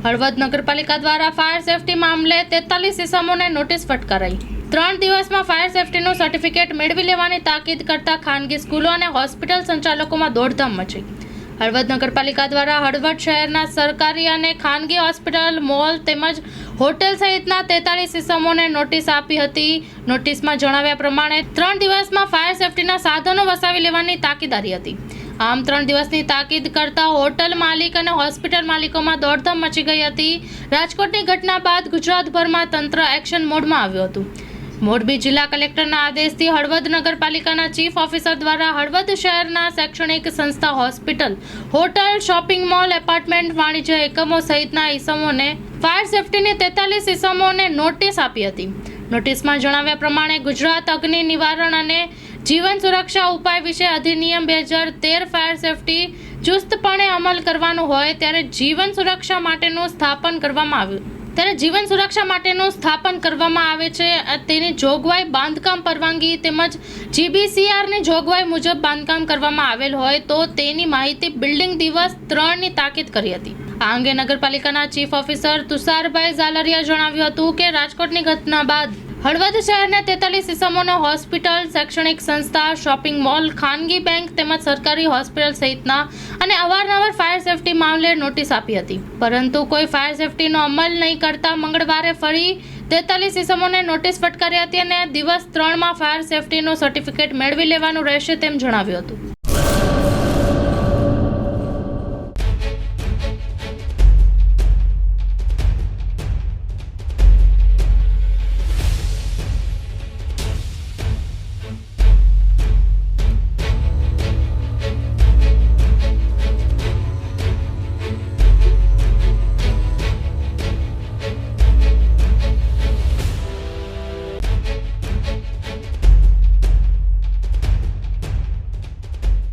હળવદ નગરપાલિકા દ્વારા fire safety મામલે 43 ઇસમોને નોટિસ ફટકારાઈ। 3 દિવસમાં ફાયર સેફટીનું સર્ટિફિકેટ મેળવી લેવાની તાકીદ કરતા ખાનગી સ્કૂલો અને હોસ્પિટલ સંચાલકોમાં દોડધામ મચી। હળવદ નગરપાલિકા દ્વારા હળવદ શહેરના સરકારી અને ખાનગી હોસ્પિટલ, મોલ તેમજ હોટેલ સહિતના 43 ઇસમોને નોટિસ આપી હતી। નોટિસમાં જણાવ્યા પ્રમાણે 3 દિવસમાં ફાયર સેફટીના સાધનો વસાવી લેવાની તાકીદારી હતી। આમ 3 દિવસની તાકીદ કરતા હોટલ માલિક અને હોસ્પિટલ માલિકોમાં દોડધામ મચી ગઈ હતી। રાજકોટની ઘટના બાદ ગુજરાતભરમાં તંત્ર એક્શન મોડમાં આવ્યું હતું। મોરબી જિલ્લા કલેક્ટરના આદેશથી હળવદ નગરપાલિકાના ચીફ ઓફિસર દ્વારા હળવદ શહેરના શૈક્ષણિક સંસ્થા, hospital, hotel, shopping mall, apartment, વાણિજ્ય એકમો સહિતના ઇસમોને ફાયર સેફટીની 43 ઇસમોને નોટિસ આપી હતી। નોટિસમાં જણાવ્યા પ્રમાણે ગુજરાત અગ્નિ નિવારણ અને જીવન સુરક્ષા ઉપાય વિશે અધિનિયમ 2013 ફાયર સેફટી ચુસ્તપણે અમલ કરવાનો હોય ત્યારે જીવન સુરક્ષા માટેનું સ્થાપન કરવામાં આવે છે। તેની જોગવાઈ બાંધકામ પરવાનગી તેમજ GBCRની જોગવાઈ મુજબ બાંધકામ કરવામાં આવેલ હોય તો તેની માહિતી બિલ્ડિંગ દિવસ 3ની તાકીદ કરી હતી। આ અંગે નગરપાલિકાના ચીફ ઓફિસર તુષારભાઈ ઝાલરિયા જણાવ્યું હતું કે રાજકોટની ઘટના બાદ હળવદ શહેરના 43 ઇસમોને હોસ્પિટલ, શૈક્ષણિક સંસ્થા, શોપિંગ મોલ, ખાનગી બેંક તેમજ સરકારી હોસ્પિટલ સહિતના અને અવારનવાર ફાયર સેફટી મામલે નોટિસ આપી હતી, પરંતુ કોઈ ફાયર સેફટીનો અમલ નહીં કરતા મંગળવારે ફરી 43 ઇસમોને નોટિસ ફટકારી હતી અને દિવસ 3માં ફાયર સેફટીનું સર્ટિફિકેટ મેળવી લેવાનું રહેશે તેમ જણાવ્યું હતું।